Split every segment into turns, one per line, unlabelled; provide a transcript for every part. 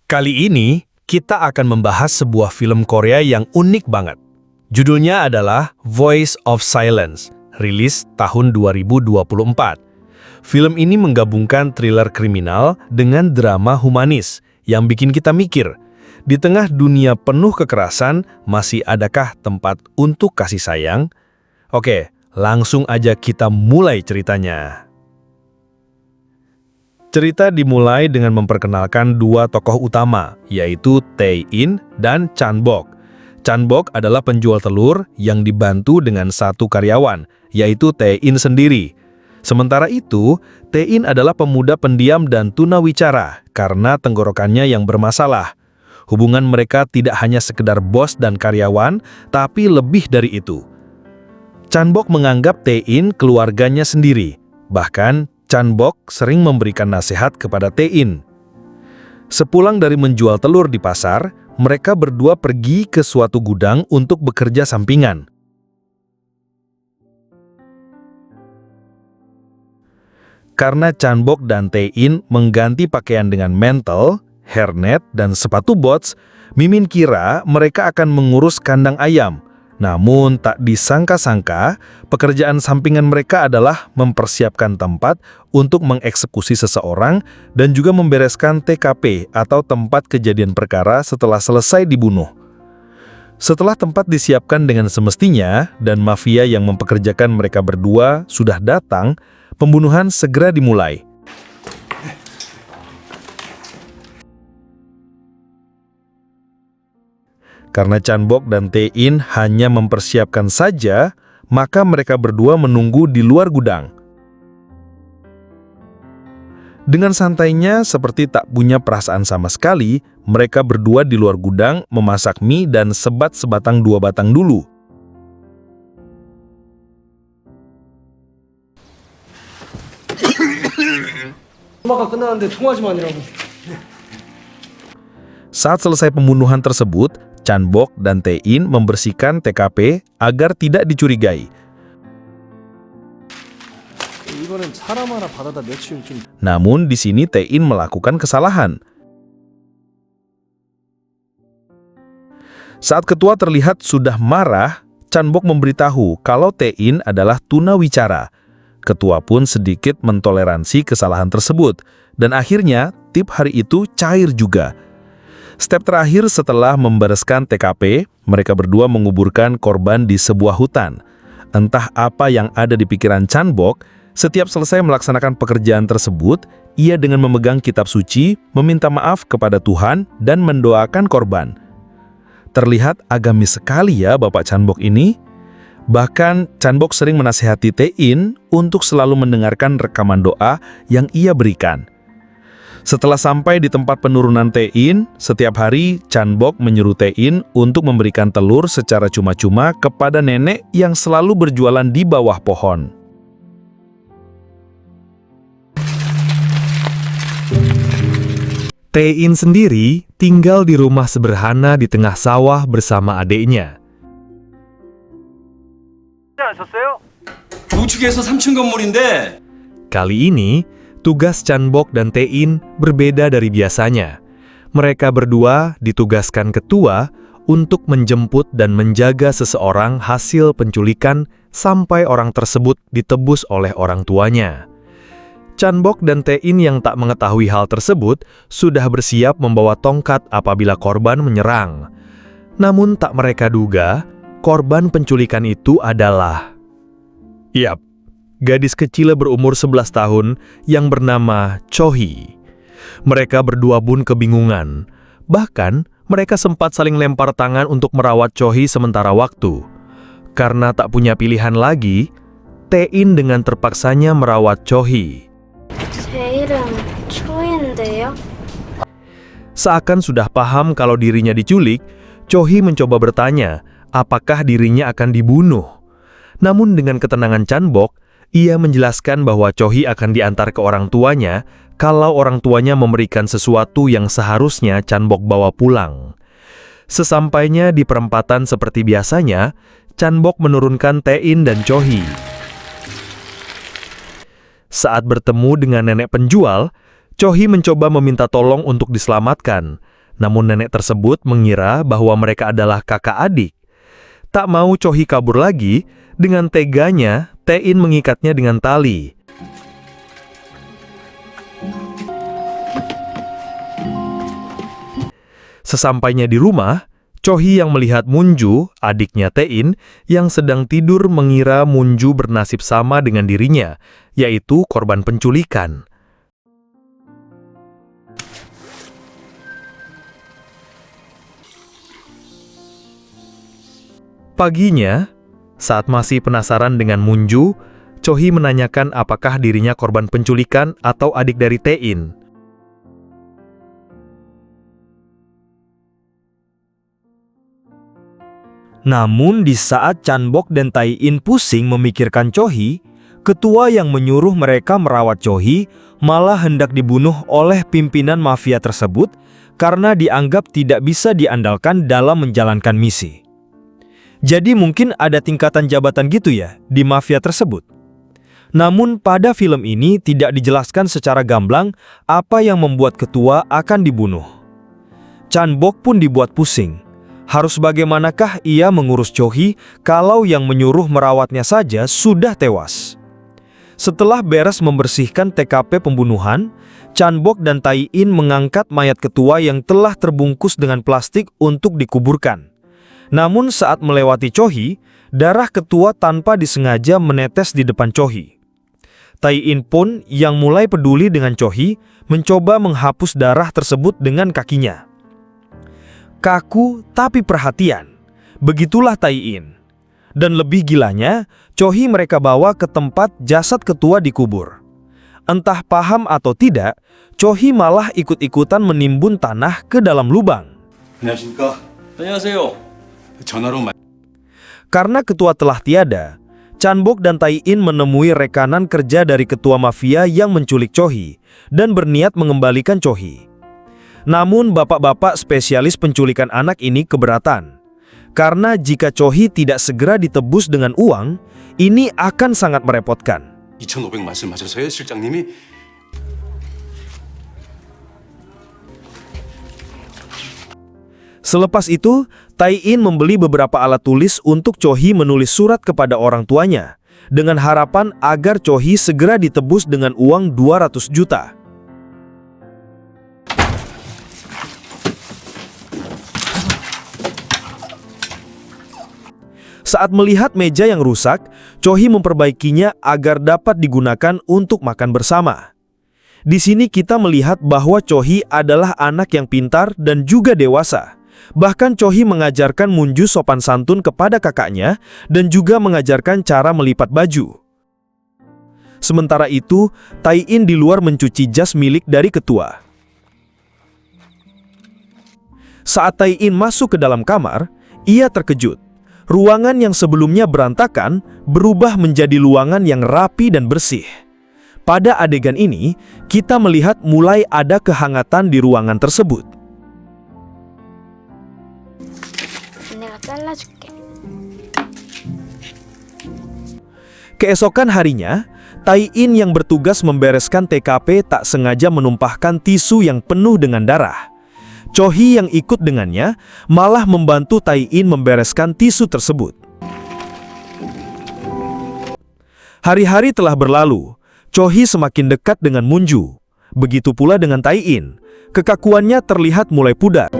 Kali ini, kita akan membahas sebuah film Korea yang unik banget. Judulnya adalah Voice of Silence, rilis tahun 2024. Film ini menggabungkan thriller kriminal dengan drama humanis yang bikin kita mikir, di tengah dunia penuh kekerasan, masih adakah tempat untuk kasih sayang? Oke, langsung aja kita mulai ceritanya. Cerita dimulai dengan memperkenalkan dua tokoh utama, yaitu Tae-in dan Chan-bok. Chan-bok adalah penjual telur yang dibantu dengan satu karyawan, yaitu Tae-in sendiri. Sementara itu, Tae-in adalah pemuda pendiam dan tunawicara karena tenggorokannya yang bermasalah. Hubungan mereka tidak hanya sekedar bos dan karyawan, tapi lebih dari itu. Chan-bok menganggap Tae-in keluarganya sendiri, bahkan Chan-bok sering memberikan nasihat kepada Tae-in. Sepulang dari menjual telur di pasar, mereka berdua pergi ke suatu gudang untuk bekerja sampingan. Karena Chan-bok dan Tae-in mengganti pakaian dengan mantel, hairnet, dan sepatu boots, Mimin kira mereka akan mengurus kandang ayam. Namun tak disangka-sangka, pekerjaan sampingan mereka adalah mempersiapkan tempat untuk mengeksekusi seseorang dan juga membereskan TKP atau tempat kejadian perkara setelah selesai dibunuh. Setelah tempat disiapkan dengan semestinya dan mafia yang mempekerjakan mereka berdua sudah datang, pembunuhan segera dimulai. Karena Chan-bok dan Tae-in hanya mempersiapkan saja, maka mereka berdua menunggu di luar gudang. Dengan santainya, seperti tak punya perasaan sama sekali, mereka berdua di luar gudang memasak mie dan sebat sebatang 2 batang dulu. Saat selesai pembunuhan tersebut, Chan-bok dan Tae-in membersihkan TKP agar tidak dicurigai. Namun di sini Tae-in melakukan kesalahan. Saat ketua terlihat sudah marah, Chan-bok memberitahu kalau Tae-in adalah tunawicara. Ketua pun sedikit mentoleransi kesalahan tersebut, dan akhirnya tip hari itu cair juga. Step terakhir setelah membereskan TKP, mereka berdua menguburkan korban di sebuah hutan. Entah apa yang ada di pikiran Chan-bok, setiap selesai melaksanakan pekerjaan tersebut, ia dengan memegang kitab suci, meminta maaf kepada Tuhan, dan mendoakan korban. Terlihat agamis sekali ya Bapak Chan-bok ini. Bahkan Chan-bok sering menasihati Tae-in untuk selalu mendengarkan rekaman doa yang ia berikan. Setelah sampai di tempat penurunan Tae-in, setiap hari Chan-bok menyuruh Tae-in untuk memberikan telur secara cuma-cuma kepada nenek yang selalu berjualan di bawah pohon. Tae-in sendiri tinggal di rumah sederhana di tengah sawah bersama adiknya. Kali ini, tugas Chan-bok dan Tae-in berbeda dari biasanya. Mereka berdua ditugaskan ketua untuk menjemput dan menjaga seseorang hasil penculikan sampai orang tersebut ditebus oleh orang tuanya. Chan-bok dan Tae-in yang tak mengetahui hal tersebut sudah bersiap membawa tongkat apabila korban menyerang. Namun tak mereka duga, korban penculikan itu adalah gadis kecil berumur 11 tahun yang bernama Cho-hee. Mereka berdua pun kebingungan. Bahkan, mereka sempat saling lempar tangan untuk merawat Cho-hee sementara waktu. Karena tak punya pilihan lagi, Tae-in dengan terpaksanya merawat Cho-hee. Seakan sudah paham kalau dirinya diculik, Cho-hee mencoba bertanya apakah dirinya akan dibunuh. Namun dengan ketenangan Chan-bok, ia menjelaskan bahwa Cho-hee akan diantar ke orang tuanya kalau orang tuanya memberikan sesuatu yang seharusnya Chan-bok bawa pulang. Sesampainya di perempatan seperti biasanya, Chan-bok menurunkan Tae-in dan Cho-hee. Saat bertemu dengan nenek penjual, Cho-hee mencoba meminta tolong untuk diselamatkan. Namun nenek tersebut mengira bahwa mereka adalah kakak adik. Tak mau Cho-hee kabur lagi, dengan teganya Tae-in mengikatnya dengan tali. Sesampainya di rumah, Cho-hee yang melihat Moon-ju, adiknya Tae-in, yang sedang tidur mengira Moon-ju bernasib sama dengan dirinya, yaitu korban penculikan. Paginya, saat masih penasaran dengan Moon-ju, Cho-hee menanyakan apakah dirinya korban penculikan atau adik dari Tae-in.
Namun di saat Chan-bok dan Tae-in pusing memikirkan Cho-hee, ketua yang menyuruh mereka merawat Cho-hee malah hendak dibunuh oleh pimpinan mafia tersebut karena dianggap tidak bisa diandalkan dalam menjalankan misi. Jadi mungkin ada tingkatan jabatan gitu ya di mafia tersebut. Namun pada film ini tidak dijelaskan secara gamblang apa yang membuat ketua akan dibunuh. Chan-bok pun dibuat pusing. Harus bagaimanakah ia mengurus Cho-hee kalau yang menyuruh merawatnya saja sudah tewas? Setelah beres membersihkan TKP pembunuhan, Chan-bok dan Tae-in mengangkat mayat ketua yang telah terbungkus dengan plastik untuk dikuburkan. Namun saat melewati Cho-hee, darah ketua tanpa disengaja menetes di depan Cho-hee. Tae-in pun yang mulai peduli dengan Cho-hee mencoba menghapus darah tersebut dengan kakinya. Kaku tapi perhatian, begitulah Tae-in. Dan lebih gilanya, Cho-hee mereka bawa ke tempat jasad ketua dikubur. Entah paham atau tidak, Cho-hee malah ikut-ikutan menimbun tanah ke dalam lubang.
안녕하세요.
Karena ketua telah tiada, Chan-bok dan Tae-in menemui rekanan kerja dari ketua mafia yang menculik Cho-hee dan berniat mengembalikan Cho-hee. Namun bapak-bapak spesialis penculikan anak ini keberatan. Karena jika Cho-hee tidak segera ditebus dengan uang, ini akan sangat merepotkan.
2,500 말씀하셔서요, 실장님이.
Selepas itu, Tae-in membeli beberapa alat tulis untuk Cho-hee menulis surat kepada orang tuanya, dengan harapan agar Cho-hee segera ditebus dengan uang 200 juta. Saat melihat meja yang rusak, Cho-hee memperbaikinya agar dapat digunakan untuk makan bersama. Di sini kita melihat bahwa Cho-hee adalah anak yang pintar dan juga dewasa. Bahkan Cho-hee mengajarkan Moon-ju sopan santun kepada kakaknya dan juga mengajarkan cara melipat baju. Sementara itu, Tae-in di luar mencuci jas milik dari ketua. Saat Tae-in masuk ke dalam kamar, ia terkejut. Ruangan yang sebelumnya berantakan berubah menjadi ruangan yang rapi dan bersih. Pada adegan ini, kita melihat mulai ada kehangatan di ruangan tersebut.
내가 잘라줄게.
Keesokan harinya, Tae-in yang bertugas membereskan TKP tak sengaja menumpahkan tisu yang penuh dengan darah. Cho-hee yang ikut dengannya malah membantu Tae-in membereskan tisu tersebut. Hari-hari telah berlalu, Cho-hee semakin dekat dengan Moon-ju. Begitu pula dengan Tae-in, kekakuannya terlihat mulai pudar.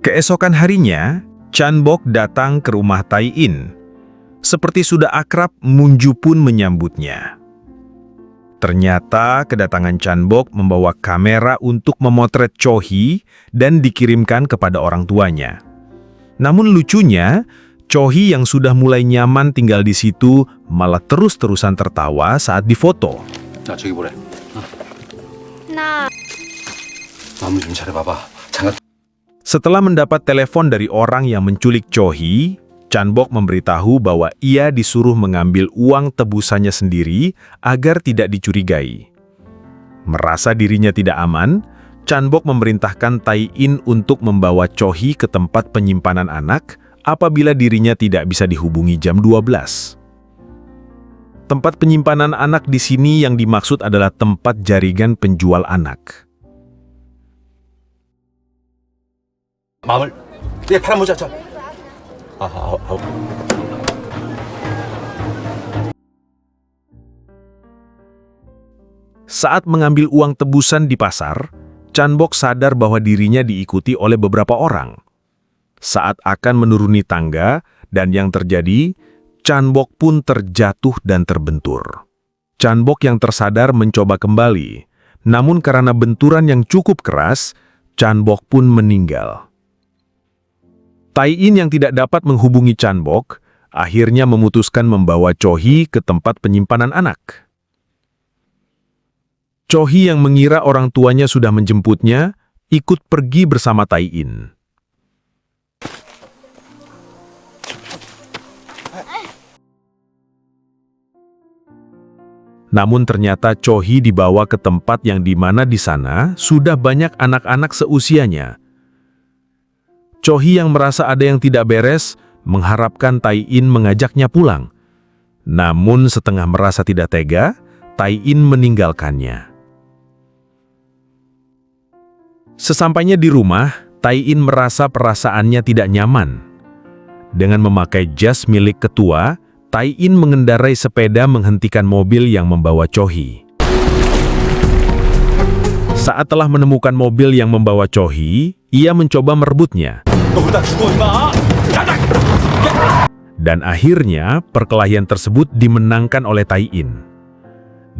Keesokan harinya, Chan-bok datang ke rumah Tae-in. Seperti sudah akrab, Moon-ju pun menyambutnya. Ternyata kedatangan Chan-bok membawa kamera untuk memotret Cho-hee dan dikirimkan kepada orang tuanya. Namun lucunya, Cho-hee yang sudah mulai nyaman tinggal di situ malah terus-terusan tertawa saat difoto.
나 저기 뭐래?
나
마무리 좀 잘해봐봐. 장갑.
Setelah mendapat telepon dari orang yang menculik Cho-hee, Chan-bok memberitahu bahwa ia disuruh mengambil uang tebusannya sendiri agar tidak dicurigai. Merasa dirinya tidak aman, Chan-bok memerintahkan Tae-in untuk membawa Cho-hee ke tempat penyimpanan anak apabila dirinya tidak bisa dihubungi jam 12. Tempat penyimpanan anak di sini yang dimaksud adalah tempat jaringan penjual anak.
마음을 예 파란 모자 저.
Saat mengambil uang tebusan di pasar, Chan Bok sadar bahwa dirinya diikuti oleh beberapa orang. Saat akan menuruni tangga dan yang terjadi, Chan Bok pun terjatuh dan terbentur. Chan Bok yang tersadar mencoba kembali, namun karena benturan yang cukup keras, Chan Bok pun meninggal. Tai In yang tidak dapat menghubungi Chan Bok, akhirnya memutuskan membawa Cho Hee ke tempat penyimpanan anak. Cho Hee yang mengira orang tuanya sudah menjemputnya, ikut pergi bersama Tai In. Namun ternyata Cho Hee dibawa ke tempat yang dimana di sana sudah banyak anak-anak seusianya. Cho Hee yang merasa ada yang tidak beres, mengharapkan Tai In mengajaknya pulang. Namun setengah merasa tidak tega, Tai In meninggalkannya. Sesampainya di rumah, Tai In merasa perasaannya tidak nyaman. Dengan memakai jas milik ketua, Tai In mengendarai sepeda menghentikan mobil yang membawa Cho Hee. Saat telah menemukan mobil yang membawa Cho Hee, ia mencoba merebutnya. Dan akhirnya, perkelahian tersebut dimenangkan oleh Tai In.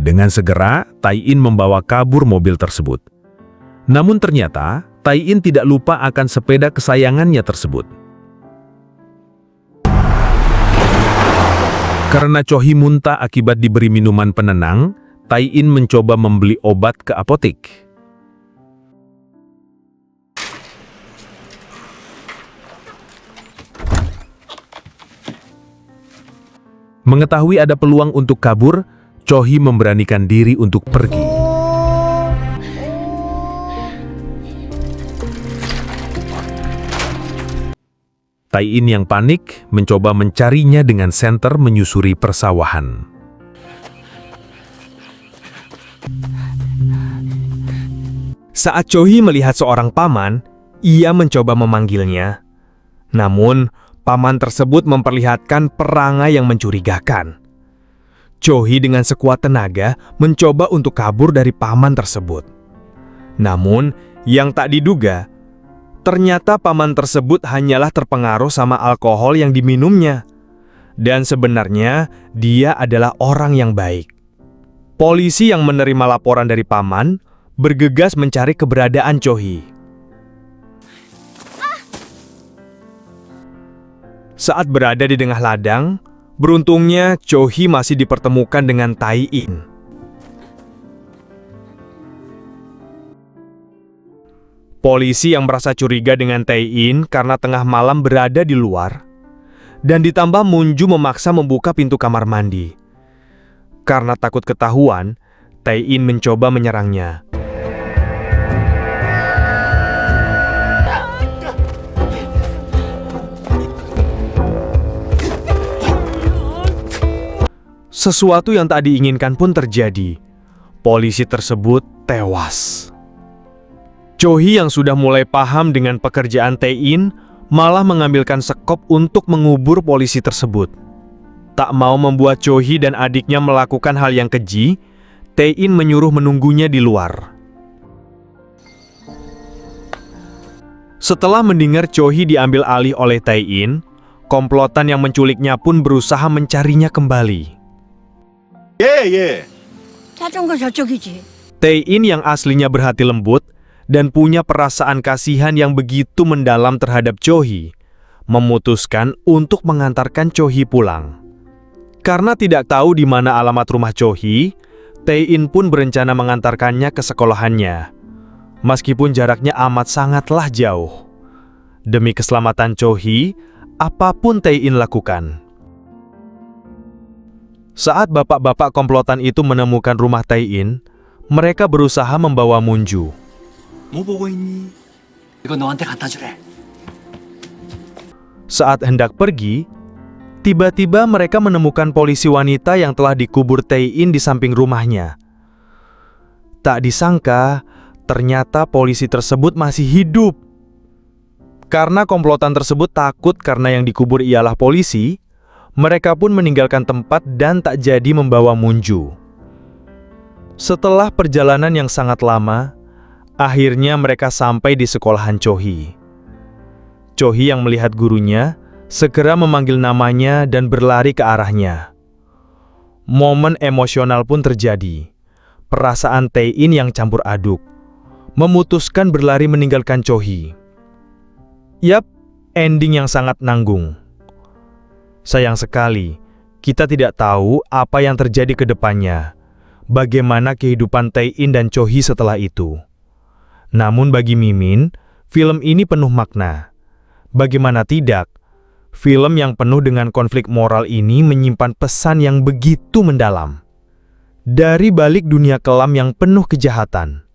Dengan segera, Tai In membawa kabur mobil tersebut. Namun ternyata, Tai In tidak lupa akan sepeda kesayangannya tersebut. Karena Cho Hee muntah akibat diberi minuman penenang, Tai In mencoba membeli obat ke apotek. Mengetahui ada peluang untuk kabur, Cho Hee memberanikan diri untuk pergi. Tai In yang panik mencoba mencarinya dengan senter menyusuri persawahan.
Saat Cho Hee melihat seorang paman, ia mencoba memanggilnya. Namun, paman tersebut memperlihatkan perangai yang mencurigakan. Cho Hee dengan sekuat tenaga mencoba untuk kabur dari paman tersebut. Namun, yang tak diduga, ternyata paman tersebut hanyalah terpengaruh sama alkohol yang diminumnya. Dan sebenarnya, dia adalah orang yang baik. Polisi yang menerima laporan dari paman bergegas mencari keberadaan Cho Hee. Saat berada di tengah ladang, beruntungnya Cho Hee masih dipertemukan dengan Tai In. Polisi yang merasa curiga dengan Tai In karena tengah malam berada di luar, dan ditambah Munju memaksa membuka pintu kamar mandi. Karena takut ketahuan, Tai In mencoba menyerangnya. Sesuatu yang tak diinginkan pun terjadi. Polisi tersebut tewas. Cho Hee yang sudah mulai paham dengan pekerjaan Tai In malah mengambilkan sekop untuk mengubur polisi tersebut. Tak mau membuat Cho Hee dan adiknya melakukan hal yang keji, Tai In menyuruh menunggunya di luar. Setelah mendengar Cho Hee diambil alih oleh Tai In, komplotan yang menculiknya pun berusaha mencarinya kembali.
자전거 저쪽이지.
Tai In yang aslinya berhati lembut dan punya perasaan kasihan yang begitu mendalam terhadap Cho Hee, memutuskan untuk mengantarkan Cho Hee pulang. Karena tidak tahu di mana alamat rumah Cho Hee, Tai In pun berencana mengantarkannya ke sekolahannya. Meskipun jaraknya amat sangatlah jauh. Demi keselamatan Cho Hee, apapun Tai In lakukan. Saat bapak-bapak komplotan itu menemukan rumah Tai In, mereka berusaha membawa Munju.
뭐 보고 있니? 이거 너한테 갖다 주래.
Saat hendak pergi, Tiba-tiba mereka menemukan polisi wanita yang telah dikubur Tae-in di samping rumahnya. Tak disangka, ternyata polisi tersebut masih hidup. Karena komplotan tersebut takut karena yang dikubur ialah polisi, mereka pun meninggalkan tempat dan tak jadi membawa Munju. Setelah perjalanan yang sangat lama, akhirnya mereka sampai di sekolahan Chohi. Chohi yang melihat gurunya segera memanggil namanya dan berlari ke arahnya. Momen emosional pun terjadi. Perasaan Tae-in yang campur aduk, memutuskan berlari meninggalkan Chohi. Yap, ending yang sangat nanggung. Sayang sekali, kita tidak tahu apa yang terjadi ke depannya. Bagaimana kehidupan Tae-in dan Chohi setelah itu. Namun bagi Mimin, film ini penuh makna. Bagaimana tidak, film yang penuh dengan konflik moral ini menyimpan pesan yang begitu mendalam. Dari balik dunia kelam yang penuh kejahatan,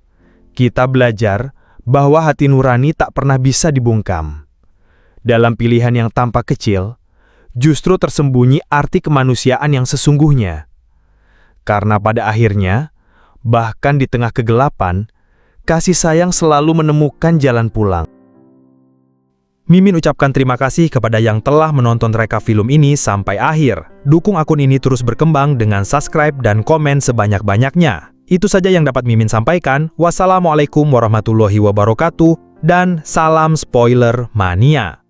kita belajar bahwa hati nurani tak pernah bisa dibungkam. Dalam pilihan yang tampak kecil, justru tersembunyi arti kemanusiaan yang sesungguhnya. Karena pada akhirnya, bahkan di tengah kegelapan, kasih sayang selalu menemukan jalan pulang. Mimin ucapkan terima kasih kepada yang telah menonton reka film ini sampai akhir. Dukung akun ini terus berkembang dengan subscribe dan komen sebanyak-banyaknya. Itu saja yang dapat Mimin sampaikan. Wassalamualaikum warahmatullahi wabarakatuh dan salam spoiler mania.